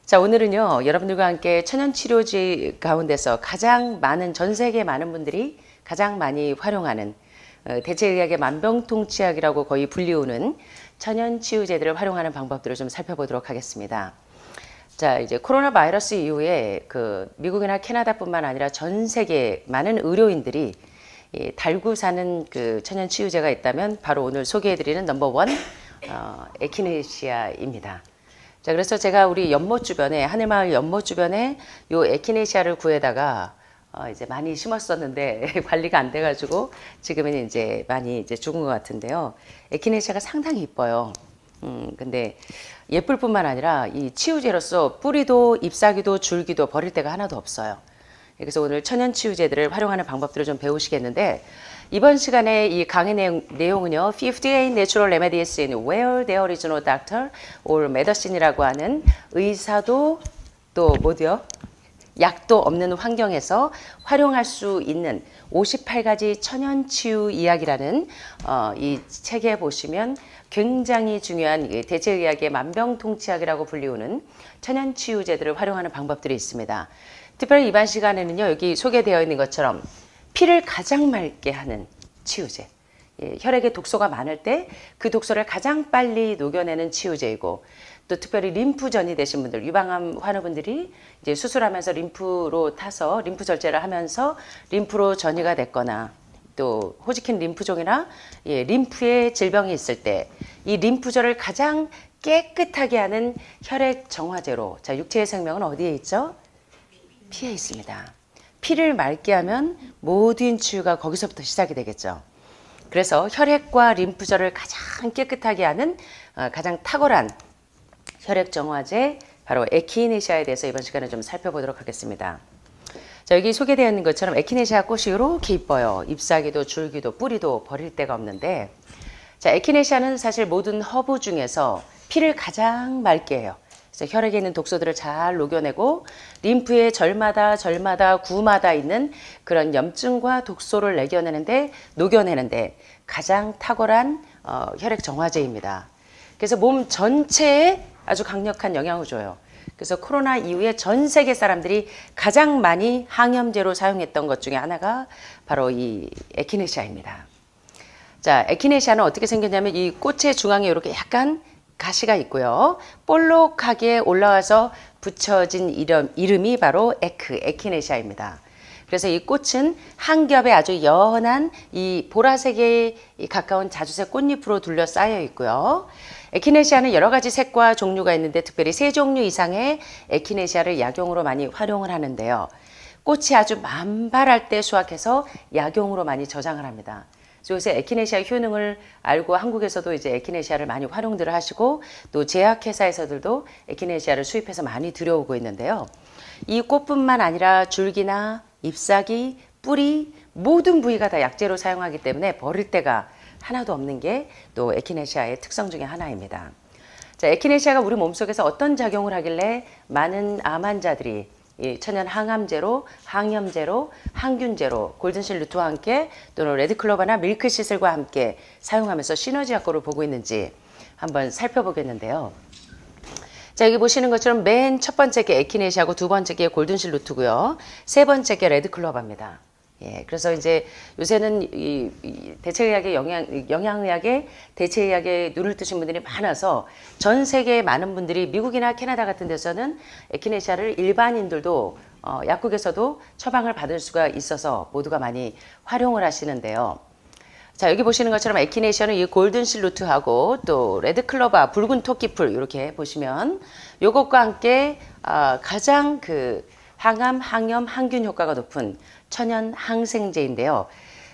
자, 오늘은요, 여러분들과 함께 천연치료제 가운데서 가장 많은, 전 세계 많은 분들이 가장 많이 활용하는 대체의학의 만병통치약이라고 거의 불리우는 천연치유제들을 활용하는 방법들을 좀 살펴보도록 하겠습니다. 자, 이제 코로나 바이러스 이후에 미국이나 캐나다뿐만 아니라 전 세계 많은 의료인들이 달고 사는 천연치유제가 있다면 바로 오늘 소개해드리는 넘버원 에키네시아입니다. 자, 그래서 제가 우리 연못 주변에, 하늘마을 연못 주변에 요 에키네시아를 구해다가 이제 많이 심었었는데 관리가 안 돼가지고 지금은 이제 많이 이제 죽은 것 같은데요. 에키네시아가 상당히 이뻐요. 근데 예쁠 뿐만 아니라 이 치유제로서 뿌리도 잎사귀도 줄기도 버릴 데가 하나도 없어요. 그래서 오늘 천연치유제들을 활용하는 방법들을 좀 배우시겠는데, 이번 시간에 이 강의 내용은요, 58 Natural Remedies in Where There is no Doctor or Medicine이라고 하는 의사도 또 뭐죠? 약도 없는 환경에서 활용할 수 있는 58가지 천연치유 이야기라는 이 책에 보시면 굉장히 중요한 대체의학의 만병통치약이라고 불리우는 천연치유제들을 활용하는 방법들이 있습니다. 특별히 이번 시간에는요, 여기 소개되어 있는 것처럼 피를 가장 맑게 하는 치유제, 혈액에 독소가 많을 때 그 독소를 가장 빨리 녹여내는 치유제이고, 또 특별히 림프전이 되신 분들, 유방암 환우분들이 이제 수술하면서 림프로 타서 림프 절제를 하면서 림프로 전이가 됐거나, 또 호지킨 림프종이나 림프에 질병이 있을 때 이 림프절을 가장 깨끗하게 하는 혈액 정화제로, 자, 육체의 생명은 어디에 있죠? 피에 있습니다. 피를 맑게 하면 모든 치유가 거기서부터 시작이 되겠죠. 그래서 혈액과 림프절을 가장 깨끗하게 하는 가장 탁월한 혈액 정화제, 바로 에키네시아에 대해서 이번 시간에 좀 살펴보도록 하겠습니다. 자, 여기 소개되어 있는 것처럼 에키네시아 꽃이 이렇게 이뻐요. 잎사귀도 줄기도 뿌리도 버릴 데가 없는데, 자, 에키네시아는 사실 모든 허브 중에서 피를 가장 맑게 해요. 그래서 혈액에 있는 독소들을 잘 녹여내고 림프의 절마다 구마다 있는 그런 염증과 독소를 녹여내는데 가장 탁월한 혈액 정화제입니다. 그래서 몸 전체에 아주 강력한 영향을 줘요. 그래서 코로나 이후에 전 세계 사람들이 가장 많이 항염제로 사용했던 것 중에 하나가 바로 이 에키네시아입니다. 자, 에키네시아는 어떻게 생겼냐면 이 꽃의 중앙에 이렇게 약간 가시가 있고요. 볼록하게 올라와서 붙여진 이름이 바로 에키네시아입니다. 그래서 이 꽃은 한 겹의 아주 연한 이 보라색에 가까운 자주색 꽃잎으로 둘러싸여 있고요. 에키네시아는 여러 가지 색과 종류가 있는데 특별히 3종류 이상의 에키네시아를 약용으로 많이 활용을 하는데요. 꽃이 아주 만발할 때 수확해서 약용으로 많이 저장을 합니다. 요새 에키네시아 효능을 알고 한국에서도 이제 에키네시아를 많이 활용들을 하시고, 또 제약회사에서들도 에키네시아를 수입해서 많이 들여오고 있는데요. 이 꽃뿐만 아니라 줄기나 잎사귀, 뿌리 모든 부위가 다 약재로 사용하기 때문에 버릴 데가 하나도 없는 게 또 에키네시아의 특성 중에 하나입니다. 자, 에키네시아가 우리 몸속에서 어떤 작용을 하길래 많은 암 환자들이 이 천연 항암제로, 항염제로, 항균제로 골든실 루트와 함께 또는 레드클로버나 밀크시슬과 함께 사용하면서 시너지 효과를 보고 있는지 한번 살펴보겠는데요. 자, 여기 보시는 것처럼 맨 첫 번째 게 에키네시아고 두 번째 게 골든실 루트고요. 세 번째 게 레드클로버입니다. 그래서 이제 요새는 이 대체의학의 영양의학의 대체의학에 눈을 뜨신 분들이 많아서 전 세계의 많은 분들이 미국이나 캐나다 같은 데서는 에키네시아를 일반인들도 약국에서도 처방을 받을 수가 있어서 모두가 많이 활용을 하시는데요. 자, 여기 보시는 것처럼 에키네시아는 이 골든실 루트하고 또 레드클로버, 붉은 토끼풀 이렇게 보시면 요것과 함께 가장 항암, 항염, 항균 효과가 높은 천연 항생제인데요.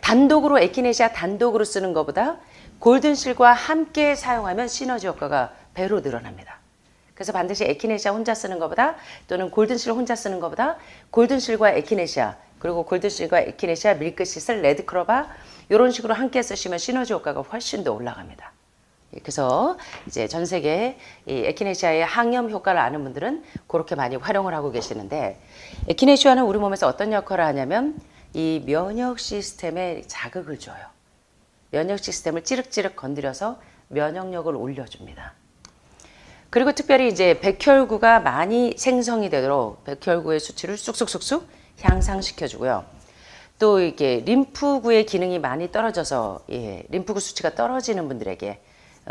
단독으로 에키네시아 단독으로 쓰는 것보다 골든실과 함께 사용하면 시너지 효과가 배로 늘어납니다. 그래서 반드시 에키네시아 혼자 쓰는 것보다 또는 골든실 혼자 쓰는 것보다 골든실과 에키네시아 그리고 골든실과 에키네시아, 밀크시슬, 레드클로버 이런 식으로 함께 쓰시면 시너지 효과가 훨씬 더 올라갑니다. 그래서 이제 전 세계 이 에키네시아의 항염 효과를 아는 분들은 그렇게 많이 활용을 하고 계시는데, 에키네시아는 우리 몸에서 어떤 역할을 하냐면 이 면역 시스템에 자극을 줘요. 면역 시스템을 찌륵찌륵 건드려서 면역력을 올려줍니다. 그리고 특별히 이제 백혈구가 많이 생성이 되도록 백혈구의 수치를 쑥쑥쑥쑥 향상시켜주고요. 또 이게 림프구의 기능이 많이 떨어져서 림프구 수치가 떨어지는 분들에게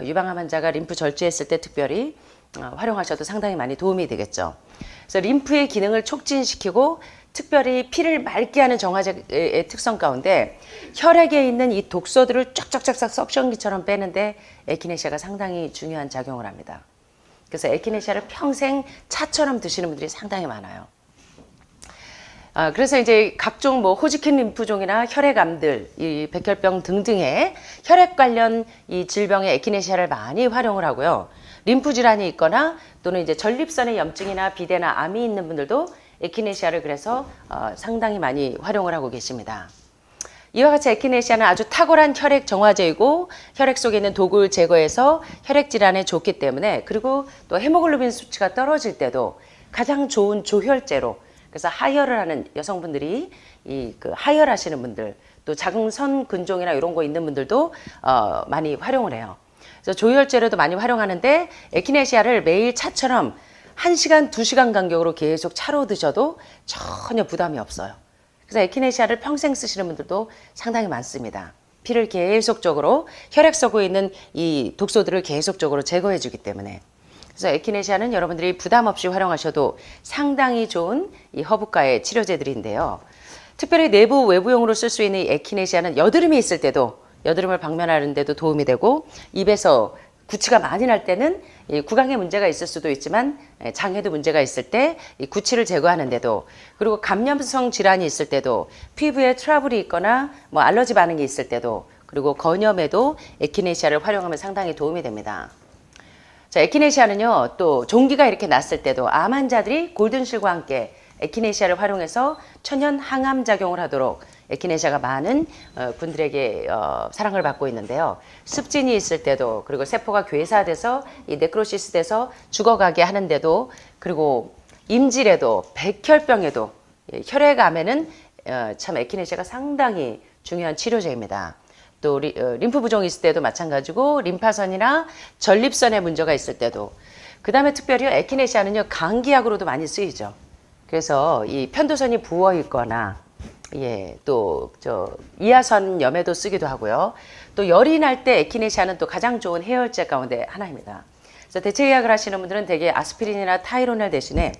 유방암 환자가 림프 절제했을 때 특별히 활용하셔도 상당히 많이 도움이 되겠죠. 그래서 림프의 기능을 촉진시키고 특별히 피를 맑게 하는 정화제의 특성 가운데 혈액에 있는 이 독소들을 쫙쫙쫙쫙 석션기처럼 빼는데 에키네시아가 상당히 중요한 작용을 합니다. 그래서 에키네시아를 평생 차처럼 드시는 분들이 상당히 많아요. 그래서 이제 각종 뭐 호지킨 림프종이나 혈액암들, 이 백혈병 등등의 혈액 관련 이 질병에 에키네시아를 많이 활용을 하고요. 림프 질환이 있거나 또는 이제 전립선에 염증이나 비대나 암이 있는 분들도 에키네시아를 그래서 상당히 많이 활용을 하고 계십니다. 이와 같이 에키네시아는 아주 탁월한 혈액 정화제이고 혈액 속에 있는 독을 제거해서 혈액 질환에 좋기 때문에, 그리고 또 헤모글로빈 수치가 떨어질 때도 가장 좋은 조혈제로, 그래서 하혈을 하는 여성분들이 그 하혈하시는 분들, 또 자궁선 근종이나 이런 거 있는 분들도 많이 활용을 해요. 그래서 조혈제로도 많이 활용하는데 에키네시아를 매일 차처럼 1시간, 2시간 간격으로 계속 차로 드셔도 전혀 부담이 없어요. 그래서 에키네시아를 평생 쓰시는 분들도 상당히 많습니다. 피를 계속적으로 혈액 속에 있는 이 독소들을 계속적으로 제거해 주기 때문에. 그래서 에키네시아는 여러분들이 부담 없이 활용하셔도 상당히 좋은 이 허브과의 치료제들인데요. 특별히 내부 외부용으로 쓸 수 있는 이 에키네시아는 여드름이 있을 때도, 여드름을 방면하는 데도 도움이 되고, 입에서 구취가 많이 날 때는 이 구강에 문제가 있을 수도 있지만 장에도 문제가 있을 때 이 구취를 제거하는 데도, 그리고 감염성 질환이 있을 때도, 피부에 트러블이 있거나 뭐 알러지 반응이 있을 때도, 그리고 건염에도 에키네시아를 활용하면 상당히 도움이 됩니다. 자, 에키네시아는요, 또 종기가 이렇게 났을 때도 암 환자들이 골든실과 함께 에키네시아를 활용해서 천연 항암 작용을 하도록 에키네시아가 많은 분들에게 사랑을 받고 있는데요. 습진이 있을 때도, 그리고 세포가 괴사돼서 이 네크로시스 돼서 죽어가게 하는데도, 그리고 임질에도, 백혈병에도, 혈액암에는 참 에키네시아가 상당히 중요한 치료제입니다. 또 림프 부종이 있을 때도 마찬가지고, 림파선이나 전립선에 문제가 있을 때도. 그 다음에 특별히 에키네시아는요, 감기약으로도 많이 쓰이죠. 그래서 이 편도선이 부어 있거나, 또 이하선염에도 쓰기도 하고요. 또 열이 날 때 에키네시아는 또 가장 좋은 해열제 가운데 하나입니다. 그래서 대체 예약을 하시는 분들은 대개 아스피린이나 타이로넬 대신에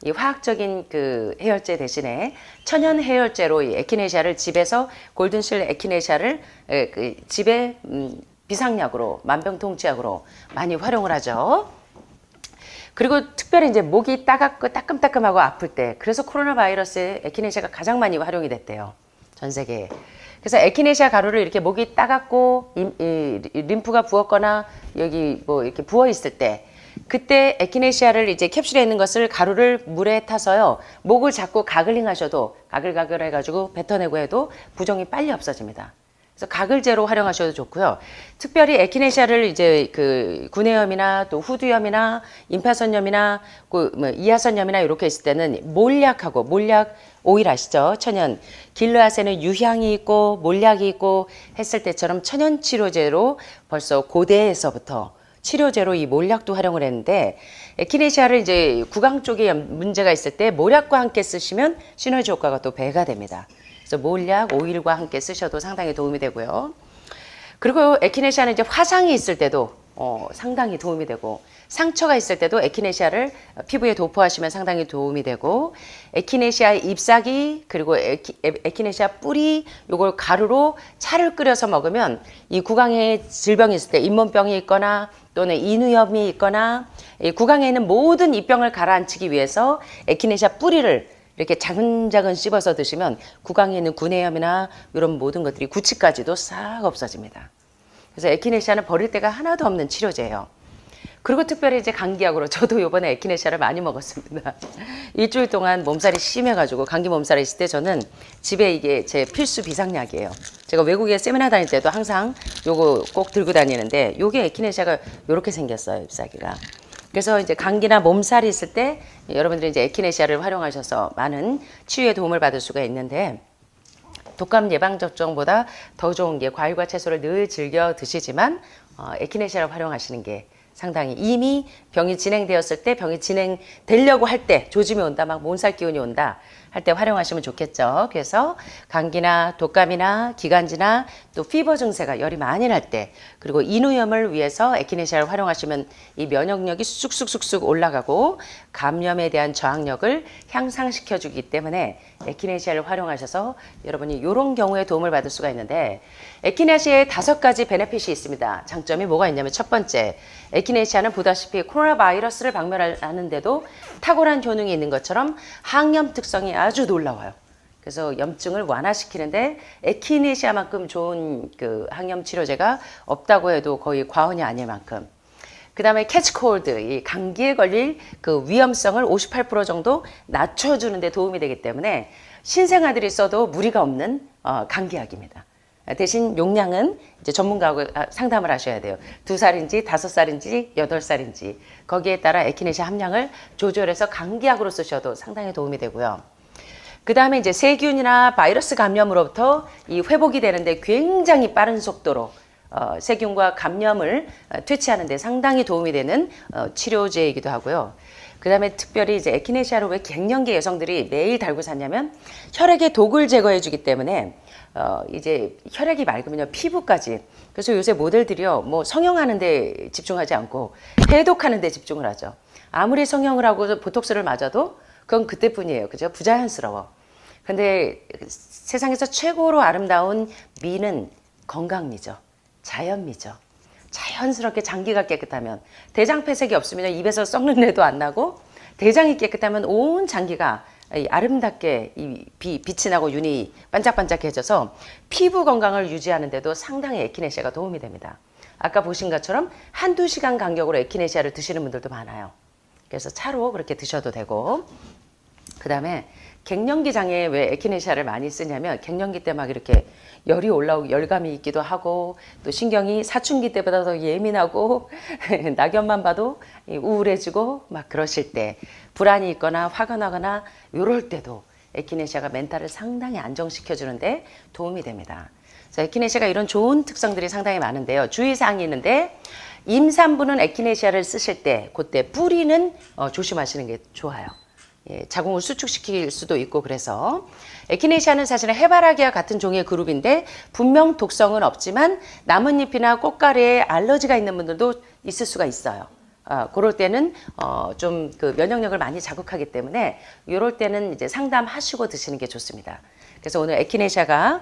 이 화학적인 그 해열제 대신에 천연 해열제로 이 에키네시아를 집에서, 골든실 에키네시아를 집에 비상약으로, 만병통치약으로 많이 활용을 하죠. 그리고 특별히 이제 목이 따끔따끔하고 아플 때, 그래서 코로나 바이러스에 에키네시아가 가장 많이 활용이 됐대요. 전 세계에. 그래서 에키네시아 가루를 이렇게 목이 따갑고 림프가 부었거나 여기 뭐 이렇게 부어 있을 때, 그때 에키네시아를 이제 캡슐에 있는 것을, 가루를 물에 타서요, 목을 잡고 가글링 하셔도, 가글가글 해가지고 뱉어내고 해도 부종이 빨리 없어집니다. 그래서 가글제로 활용하셔도 좋고요. 특별히 에키네시아를 이제 그 구내염이나 또 후두염이나 임파선염이나 이하선염이나 이렇게 있을 때는 몰약하고, 몰약 오일 아시죠? 천연 길르앗에는 유향이 있고 몰약이 있고 했을 때처럼 천연 치료제로 벌써 고대에서부터 치료제로 이 몰약도 활용을 했는데, 에키네시아를 이제 구강 쪽에 문제가 있을 때 몰약과 함께 쓰시면 시너지 효과가 또 배가 됩니다. 그래서 몰약 오일과 함께 쓰셔도 상당히 도움이 되고요. 그리고 에키네시아는 이제 화상이 있을 때도 상당히 도움이 되고, 상처가 있을 때도 에키네시아를 피부에 도포하시면 상당히 도움이 되고, 에키네시아 잎사귀, 그리고 에키네시아 뿌리, 요걸 가루로 차를 끓여서 먹으면 이 구강에 질병이 있을 때, 잇몸병이 있거나 또는 인후염이 있거나 이 구강에 있는 모든 입병을 가라앉히기 위해서 에키네시아 뿌리를 이렇게 자근자근 씹어서 드시면 구강에 있는 구내염이나 이런 모든 것들이, 구취까지도 싹 없어집니다. 그래서 에키네시아는 버릴 데가 하나도 없는 치료제예요. 그리고 특별히 이제 감기약으로, 저도 이번에 에키네시아를 많이 먹었습니다. 일주일 동안 몸살이 심해가지고, 감기 몸살이 있을 때 저는 집에 이게 제 필수 비상약이에요. 제가 외국에 세미나 다닐 때도 항상 요거 꼭 들고 다니는데, 요게 에키네시아가 요렇게 생겼어요, 잎사귀가. 그래서 이제 감기나 몸살이 있을 때 여러분들이 이제 에키네시아를 활용하셔서 많은 치유에 도움을 받을 수가 있는데, 독감 예방 접종보다 더 좋은 게 과일과 채소를 늘 즐겨 드시지만 에키네시아를 활용하시는 게 상당히 이미 병이 진행되었을 때 병이 진행되려고 할 때 조짐이 온다 막 몸살 기운이 온다 할 때 활용하시면 좋겠죠. 그래서 감기나 독감이나 기관지나 또 피버 증세가 열이 많이 날 때 그리고 인후염을 위해서 에키네시아를 활용하시면 이 면역력이 쑥쑥쑥쑥 올라가고 감염에 대한 저항력을 향상시켜 주기 때문에 에키네시아를 활용하셔서 여러분이 이런 경우에 도움을 받을 수가 있는데 에키네시아에 5가지 베네핏이 있습니다. 장점이 뭐가 있냐면 첫 번째 에키네시아는 보다시피 코로나 바이러스를 박멸하는데도 탁월한 효능이 있는 것처럼 항염 특성이 아주 놀라워요. 그래서 염증을 완화시키는데 에키네시아만큼 좋은 그 항염 치료제가 없다고 해도 거의 과언이 아닐 만큼. 그 다음에 캐치콜드, 이 감기에 걸릴 그 위험성을 58% 정도 낮춰주는 데 도움이 되기 때문에 신생아들이 써도 무리가 없는 감기약입니다. 대신 용량은 이제 전문가하고 상담을 하셔야 돼요. 2살인지 5살인지 8살인지 거기에 따라 에키네시아 함량을 조절해서 감기약으로 쓰셔도 상당히 도움이 되고요. 그 다음에 이제 세균이나 바이러스 감염으로부터 이 회복이 되는데 굉장히 빠른 속도로 세균과 감염을 퇴치하는 데 상당히 도움이 되는 치료제이기도 하고요. 그 다음에 특별히 이제 에키네시아를 왜 갱년기 여성들이 매일 달고 사냐면 혈액의 독을 제거해 주기 때문에 이제 혈액이 맑으면요 피부까지. 그래서 요새 모델들이요 뭐 성형하는 데 집중하지 않고 해독하는 데 집중을 하죠. 아무리 성형을 하고 보톡스를 맞아도 그건 그때뿐이에요. 그죠? 부자연스러워. 근데 세상에서 최고로 아름다운 미는 건강미죠. 자연미죠. 자연스럽게 장기가 깨끗하면 대장 폐색이 없으면 입에서 썩는 내도 안 나고 대장이 깨끗하면 온 장기가 아름답게 빛이 나고 윤이 반짝반짝해져서 피부 건강을 유지하는 데도 상당히 에키네시아가 도움이 됩니다. 아까 보신 것처럼 1~2시간 간격으로 에키네시아를 드시는 분들도 많아요. 그래서 차로 그렇게 드셔도 되고 그 다음에 갱년기 장애에 왜 에키네시아를 많이 쓰냐면 갱년기 때 막 이렇게 열이 올라오고 열감이 있기도 하고 또 신경이 사춘기 때보다 더 예민하고 낙엽만 봐도 우울해지고 막 그러실 때 불안이 있거나 화가 나거나 이럴 때도 에키네시아가 멘탈을 상당히 안정시켜주는데 도움이 됩니다. 그래서 에키네시아가 이런 좋은 특성들이 상당히 많은데요. 주의사항이 있는데 임산부는 에키네시아를 쓰실 때 그때 뿌리는 조심하시는 게 좋아요. 자궁을 수축시킬 수도 있고 그래서 에키네시아는 사실은 해바라기와 같은 종의 그룹인데 분명 독성은 없지만 나뭇잎이나 꽃가루에 알러지가 있는 분들도 있을 수가 있어요. 그럴 때는 좀 그 면역력을 많이 자극하기 때문에 이럴 때는 이제 상담하시고 드시는 게 좋습니다. 그래서 오늘 에키네시아가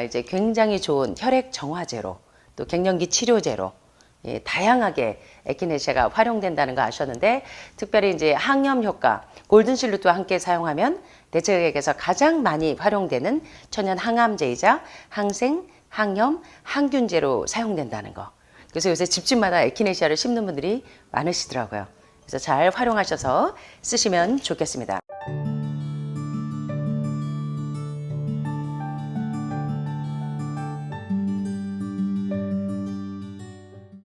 이제 굉장히 좋은 혈액 정화제로 또 갱년기 치료제로 다양하게 에키네시아가 활용된다는 거 아셨는데 특별히 이제 항염 효과 골든실루트와 함께 사용하면 대체액에서 가장 많이 활용되는 천연 항암제이자 항생, 항염, 항균제로 사용된다는 거. 그래서 요새 집집마다 에키네시아를 심는 분들이 많으시더라고요. 그래서 잘 활용하셔서 쓰시면 좋겠습니다.